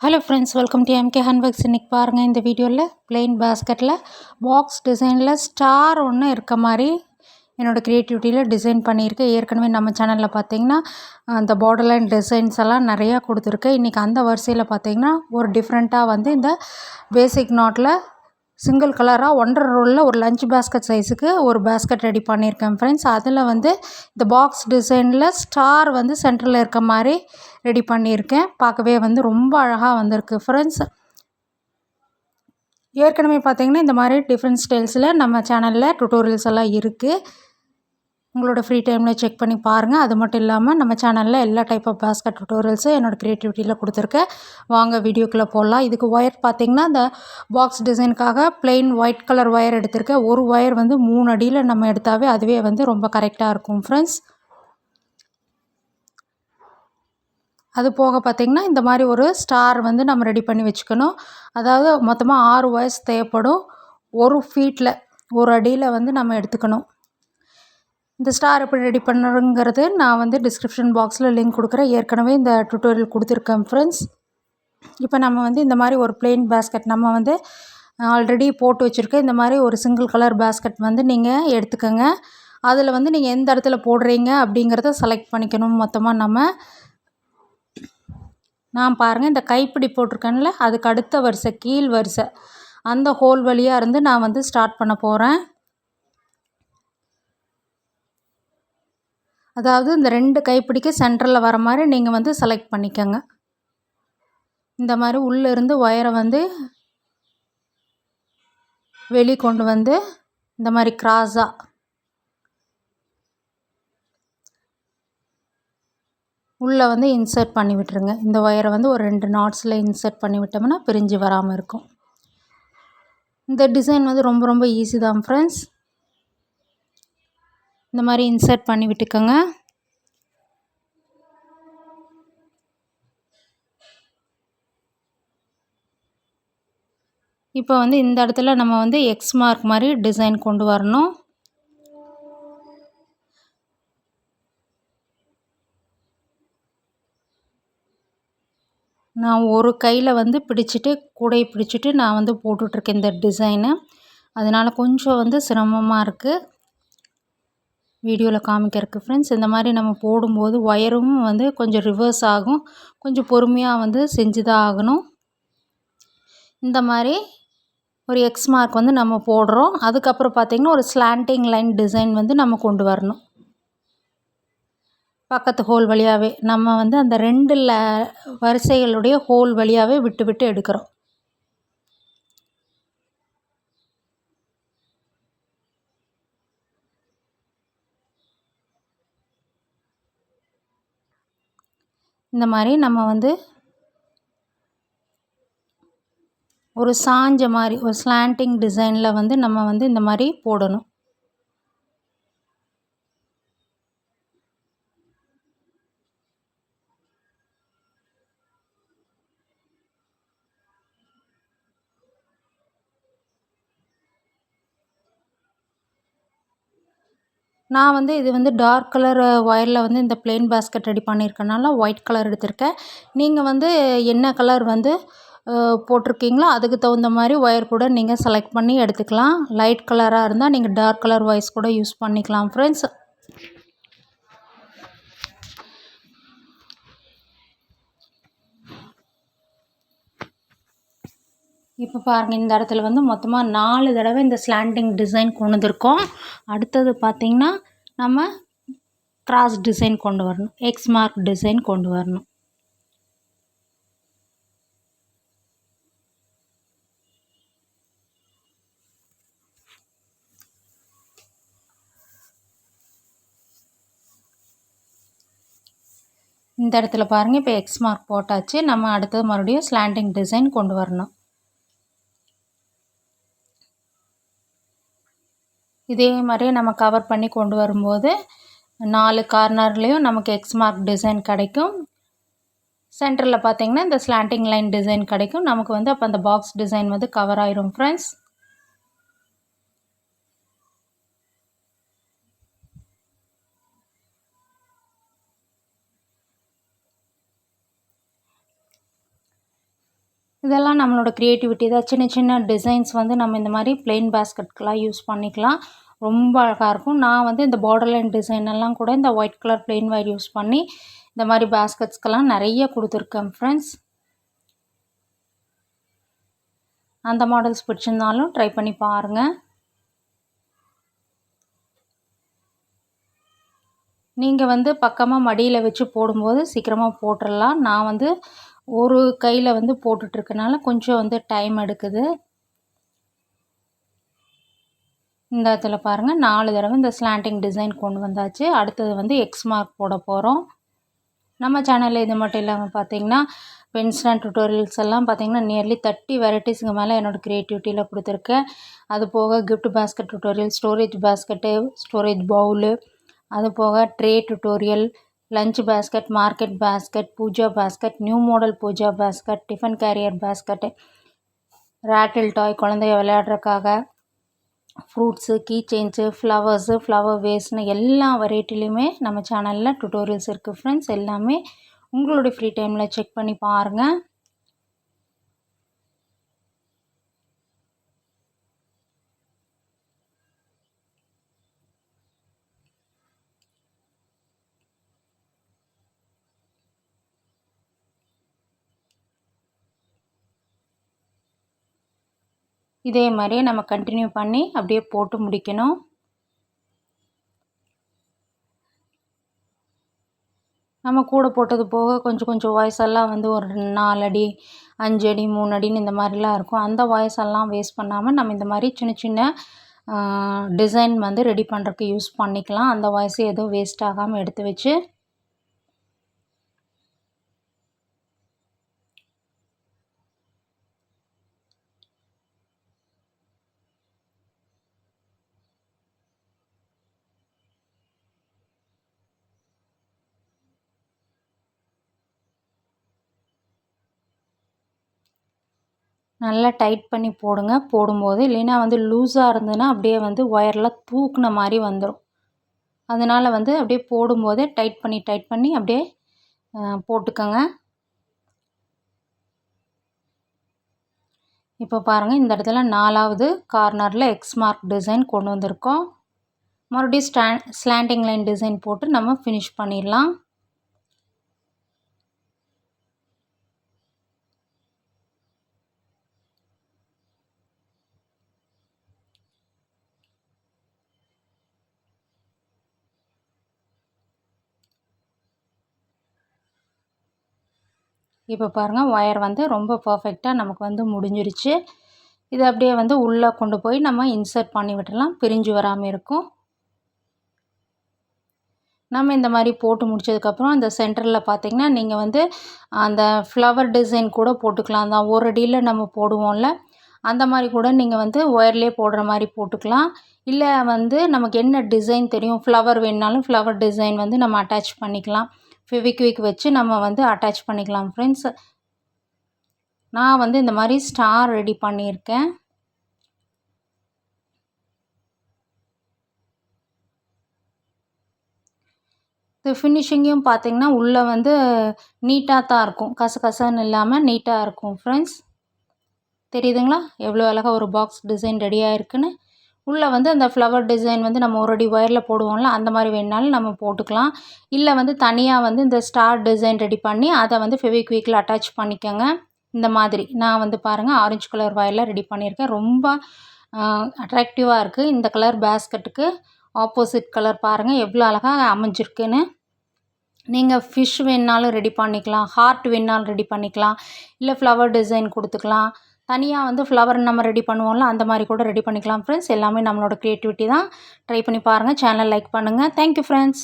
Hello friends, welcome to MK handworks. இன்றைக்கி பாருங்கள், இந்த வீடியோவில் பிளெயின் பேஸ்கெட்டில் பாக்ஸ் டிசைனில் ஸ்டார் ஒன்று இருக்க மாதிரி என்னோடய க்ரியேட்டிவிட்டியில் டிசைன் பண்ணியிருக்கேன். ஏற்கனவே நம்ம சேனலில் பார்த்தீங்கன்னா அந்த பார்டர் லைன் டிசைன்ஸ் எல்லாம் நிறையா கொடுத்துருக்கேன். இன்றைக்கி அந்த வரிசையில் பார்த்தீங்கன்னா ஒரு டிஃப்ரெண்ட்டாக வந்து இந்த பேசிக் நாட்டில் சிங்கிள் கலராக 1.5 ரோலில் ஒரு லஞ்ச் பேஸ்கெட் சைஸுக்கு ஒரு பேஸ்கெட் ரெடி பண்ணியிருக்கேன் ஃப்ரெண்ட்ஸ். அதில் வந்து இந்த பாக்ஸ் டிசைனில் ஸ்டார் வந்து சென்டரில் இருக்க மாதிரி ரெடி பண்ணியிருக்கேன். பார்க்கவே வந்து ரொம்ப அழகாக வந்திருக்கு ஃப்ரெண்ட்ஸ். ஏற்கனவே பார்த்தீங்கன்னா இந்த மாதிரி டிஃப்ரெண்ட் ஸ்டைல்ஸில் நம்ம சேனலில் டுட்டோரியல்ஸ் எல்லாம் இருக்குது. உங்களோட ஃப்ரீ டைமில் செக் பண்ணி பாருங்கள். அது மட்டும் இல்லாமல் நம்ம சேனலில் எல்லா டைப் ஆஃப் பேஸ்கெட் டுட்டோரியல்ஸும் என்னோடய க்ரியேட்டிவிட்டியில் கொடுத்துருக்கேன். வாங்க வீடியோக்குள்ளே போடலாம். இதுக்கு ஒயர் பார்த்திங்கன்னா இந்த பாக்ஸ் டிசைனுக்காக பிளெயின் ஒயிட் கலர் ஒயர் எடுத்திருக்கேன். ஒரு ஒயர் வந்து 3 அடியில் நம்ம எடுத்தாவே அதுவே வந்து ரொம்ப கரெக்டாக இருக்கும் ஃப்ரெண்ட்ஸ். அது போக பார்த்திங்கன்னா இந்த மாதிரி ஒரு ஸ்டார் வந்து நம்ம ரெடி பண்ணி வச்சுக்கணும். அதாவது மொத்தமாக 6 ஒயர்ஸ் தேவைப்படும். 1 ஃபீட்டில் 1 அடியில் வந்து நம்ம எடுத்துக்கணும். இந்த ஸ்டார் எப்படி ரெடி பண்ணுறங்கிறது நான் வந்து டிஸ்கிரிப்ஷன் பாக்ஸில் லிங்க் கொடுக்குறேன். ஏற்கனவே இந்த டுட்டோரியல் கொடுத்துருக்கேன் ஃப்ரெண்ட்ஸ். இப்போ நம்ம வந்து இந்த மாதிரி ஒரு பிளெயின் பேஸ்கெட் நம்ம வந்து ஆல்ரெடி போட்டு வச்சுருக்கேன். இந்த மாதிரி ஒரு சிங்கிள் கலர் பேஸ்கெட் வந்து நீங்கள் எடுத்துக்கோங்க. அதில் வந்து நீங்கள் எந்த இடத்துல போடுறீங்க அப்படிங்கிறத செலக்ட் பண்ணிக்கணும். மொத்தமாக நான் பாருங்கள், இந்த கைப்பிடி போட்டிருக்கேன்ல, அதுக்கு அடுத்த வரிசை கீழ் வரிசை அந்த ஹோல் வழியாக இருந்து நான் வந்து ஸ்டார்ட் பண்ண போகிறேன். அதாவது இந்த 2 கைப்பிடிக்கு சென்டரில் வர மாதிரி நீங்கள் வந்து செலக்ட் பண்ணிக்கோங்க. இந்த மாதிரி உள்ளே இருந்து ஒயரை வந்து வெளியே கொண்டு வந்து இந்த மாதிரி கிராஸாக உள்ளே வந்து இன்சர்ட் பண்ணி விட்டுருங்க. இந்த ஒயரை வந்து ஒரு 2 நாட்ஸில் இன்சர்ட் பண்ணி விட்டோம்னா பிரிஞ்சு வராமல் இருக்கும். இந்த டிசைன் வந்து ரொம்ப ரொம்ப ஈஸி தான் ஃப்ரெண்ட்ஸ். இந்த மாதிரி இன்சர்ட் பண்ணி விட்டுக்கோங்க. இப்போ வந்து இந்த இடத்துல நம்ம வந்து எக்ஸ் மார்க் மாதிரி டிசைன் கொண்டு வரணும். நான் ஒரு கையில் வந்து பிடிச்சிட்டு கூடையை பிடிச்சிட்டு நான் வந்து போட்டுட்ருக்கேன் இந்த டிசைனு. அதனால் கொஞ்சம் வந்து சிரமமாக இருக்குது வீடியோவில் காமிக்கிறதுக்கு ஃப்ரெண்ட்ஸ். இந்த மாதிரி நம்ம போடும்போது ஒயரும் வந்து கொஞ்சம் ரிவர்ஸ் ஆகும். கொஞ்சம் பொறுமையாக வந்து செஞ்சு தான் ஆகணும். இந்த மாதிரி ஒரு எக்ஸ் மார்க் வந்து நம்ம போடுறோம். அதுக்கப்புறம் பார்த்திங்கன்னா ஒரு ஸ்லாண்டிங் லைன் டிசைன் வந்து நம்ம கொண்டு வரணும். பக்கத்து ஹோல் வழியாகவே நம்ம வந்து அந்த 2 வரிசைகளுடைய ஹோல் வழியாகவே விட்டு விட்டு எடுக்கிறோம். இந்த மாதிரி நம்ம வந்து ஒரு சாஞ்ச மாதிரி ஒரு ஸ்லாண்டிங் டிசைனில் வந்து நம்ம வந்து இந்த மாதிரி போடணும். நான் வந்து இது வந்து டார்க் கலர் ஒயரில் வந்து இந்த பிளெயின் பேஸ்கெட் ரெடி பண்ணியிருக்கனால ஒயிட் கலர் எடுத்திருக்கேன். நீங்கள் வந்து என்ன கலர் வந்து போட்டிருக்கீங்களோ அதுக்கு தகுந்த மாதிரி ஒயர் கூட நீங்கள் செலக்ட் பண்ணி எடுத்துக்கலாம். லைட் கலராக இருந்தால் நீங்கள் டார்க் கலர் ஒயர்ஸ் கூட யூஸ் பண்ணிக்கலாம் ஃப்ரெண்ட்ஸ். இப்போ பாருங்கள், இந்த இடத்துல வந்து மொத்தமாக 4 தடவை இந்த ஸ்லாண்டிங் டிசைன் கொண்டு வந்திருக்கோம். அடுத்தது பார்த்திங்கன்னா நம்ம கிராஸ் டிசைன் கொண்டு வரணும். எக்ஸ் மார்க் டிசைன் கொண்டு வரணும். இந்த இடத்துல பாருங்கள், இப்போ எக்ஸ் மார்க் போட்டாச்சு. நம்ம அடுத்தது மறுபடியும் ஸ்லாண்டிங் டிசைன் கொண்டு வரணும். இதே மாதிரியே நம்ம கவர் பண்ணி கொண்டு வரும்போது 4 கார்னர்லேயும் நமக்கு எக்ஸ் மார்க் டிசைன் கிடைக்கும். சென்டரில் பார்த்திங்கன்னா இந்த ஸ்லாண்டிங் லைன் டிசைன் கிடைக்கும். நமக்கு வந்து அப்போ அந்த பாக்ஸ் டிசைன் வந்து கவர் ஆயிரும் ஃப்ரெண்ட்ஸ். இதெல்லாம் நம்மளோட க்ரியேட்டிவிட்டி தான். சின்ன சின்ன டிசைன்ஸ் வந்து நம்ம இந்த மாதிரி ப்ளெயின் பேஸ்கெட்கெலாம் யூஸ் பண்ணிக்கலாம். ரொம்ப அழகாக இருக்கும். நான் வந்து இந்த பார்டர் லைன் டிசைன் எல்லாம் கூட இந்த white colour plain wire use பண்ணி இந்த மாதிரி பேஸ்கெட்ஸ்க்கெல்லாம் நிறைய கொடுத்துருக்கேன் ஃப்ரெண்ட்ஸ். அந்த மாடல்ஸ் பிடிச்சிருந்தாலும் ட்ரை பண்ணி பாருங்கள். நீங்கள் வந்து பக்கமாக மடியில் வச்சு போடும்போது சீக்கிரமாக போட்டுடலாம். நான் வந்து ஒரு கையில் வந்து போட்டுட்ருக்கனால கொஞ்சம் வந்து டைம் எடுக்குது. இந்த இடத்துல பாருங்கள் 4 தடவை இந்த ஸ்லாண்டிங் டிசைன் கொண்டு வந்தாச்சு. அடுத்தது வந்து எக்ஸ் மார்க் போட போகிறோம். நம்ம சேனலில் இது மட்டும் இல்லாமல் பார்த்தீங்கன்னா பென்சில் அண்ட் டுட்டோரியல்ஸ் எல்லாம் பார்த்தீங்கன்னா நியர்லி 30 வெரைட்டிஸ்க்கு மேலே என்னோடய க்ரியேட்டிவிட்டியில் கொடுத்துருக்கேன். அது போக gift basket tutorial, storage basket, storage bowl, அது போக tray tutorial, lunch basket, market basket, puja basket, new model puja basket, tiffin carrier basket, rattle toy குழந்தைய விளையாடுறதுக்காக, fruits, key chains, flowers, flower வேஸ்ட்னு எல்லா வெரைட்டிலையுமே நம்ம சேனலில் டுட்டோரியல்ஸ் இருக்குது ஃப்ரெண்ட்ஸ். எல்லாமே உங்களுடைய ஃப்ரீ டைமில் செக் பண்ணி பாருங்கள். இதே மாதிரியே நம்ம கண்டினியூ பண்ணி அப்படியே போட்டு முடிக்கணும். நம்ம கூட போட்டது போக கொஞ்சம் கொஞ்சம் வாய்ஸ் எல்லாம் வந்து ஒரு 4 அடி 5 அடி 3 அடின்னு இந்த மாதிரிலாம் இருக்கும். அந்த வாய்ஸ் எல்லாம் வேஸ்ட் பண்ணாமல் நம்ம இந்த மாதிரி சின்ன சின்ன டிசைன் வந்து ரெடி பண்ணுறதுக்கு யூஸ் பண்ணிக்கலாம். அந்த வாய்ஸ் எதுவும் வேஸ்ட் ஆகாமல் எடுத்து வச்சு நல்லா டைட் பண்ணி போடுங்க. போடும்போது இல்லைன்னா வந்து லூஸாக இருந்ததுன்னா அப்படியே வந்து ஒயர்லாம் தூக்குன மாதிரி வந்துடும். அதனால் வந்து அப்படியே போடும்போதே டைட் பண்ணி அப்படியே போட்டுக்கோங்க. இப்போ பாருங்கள் இந்த இடத்துல 4வது கார்னரில் எக்ஸ் மார்க் டிசைன் கொண்டு வந்திருக்கோம். மறுபடியும் ஸ்லாண்டிங் லைன் டிசைன் போட்டு நம்ம ஃபினிஷ் பண்ணிடலாம். இப்போ பாருங்கள் ஒயர் வந்து ரொம்ப பர்ஃபெக்டாக நமக்கு வந்து முடிஞ்சிருச்சு. இதை அப்படியே வந்து உள்ளே கொண்டு போய் நம்ம இன்சர்ட் பண்ணி விட்டுடலாம். பிரிஞ்சு வராமல் இருக்கும். நம்ம இந்த மாதிரி போட்டு முடிச்சதுக்கப்புறம் அந்த சென்டரில் பார்த்திங்கன்னா நீங்கள் வந்து அந்த ஃப்ளவர் டிசைன் கூட போட்டுக்கலாம். தான் ஒரு அடியில் நம்ம போடுவோம்ல அந்த மாதிரி கூட நீங்கள் வந்து ஒயர்லேயே போடுற மாதிரி போட்டுக்கலாம். இல்லை வந்து நமக்கு என்ன டிசைன் தெரியும் ஃப்ளவர் வேணுனாலும் ஃப்ளவர் டிசைன் வந்து நம்ம அட்டாச் பண்ணிக்கலாம். ஃபெவிக்விக் வச்சு நம்ம வந்து அட்டாச் பண்ணிக்கலாம் ஃப்ரெண்ட்ஸ். நான் வந்து இந்த மாதிரி ஸ்டார் ரெடி பண்ணியிருக்கேன். இது ஃபினிஷிங்கும் பார்த்திங்கன்னா உள்ளே வந்து நீட்டாக தான் இருக்கும். கசகசன்னு இல்லாமல் நீட்டாக இருக்கும் ஃப்ரெண்ட்ஸ். தெரியுதுங்களா எவ்வளோ அழகாக ஒரு பாக்ஸ் டிசைன் ரெடியாக இருக்குன்னு. உள்ளே வந்து அந்த ஃப்ளவர் டிசைன் வந்து நம்ம ஒரு அடி ஒயரில் போடுவோம்ல அந்த மாதிரி வேணுனாலும் நம்ம போட்டுக்கலாம். இல்லை வந்து தனியாக வந்து இந்த ஸ்டார் டிசைன் ரெடி பண்ணி அதை வந்து ஃபெவிக்விக்கில் அட்டாச் பண்ணிக்கோங்க. இந்த மாதிரி நான் வந்து பாருங்கள் ஆரஞ்சு கலர் ஒயரில் ரெடி பண்ணியிருக்கேன். ரொம்ப அட்ராக்டிவாக இருக்குது. இந்த கலர் பேஸ்கெட்டுக்கு ஆப்போசிட் கலர் பாருங்கள் எவ்வளோ அழகாக அமைஞ்சிருக்குன்னு. நீங்கள் ஃபிஷ் வேணுனாலும் ரெடி பண்ணிக்கலாம். ஹார்ட் வேணுனாலும் ரெடி பண்ணிக்கலாம். இல்லை ஃப்ளவர் டிசைன் கொடுத்துக்கலாம். தனியாக வந்து ஃப்ளவர் நம்ம ரெடி பண்ணுவோம்ல அந்த மாதிரி கூட ரெடி பண்ணிக்கலாம் ஃப்ரெண்ட்ஸ். எல்லாமே நம்மளோட க்ரியேட்டிவிட்டி தான். ட்ரை பண்ணி பாருங்கள். சேனல் லைக் பண்ணுங்கள். Thank you friends.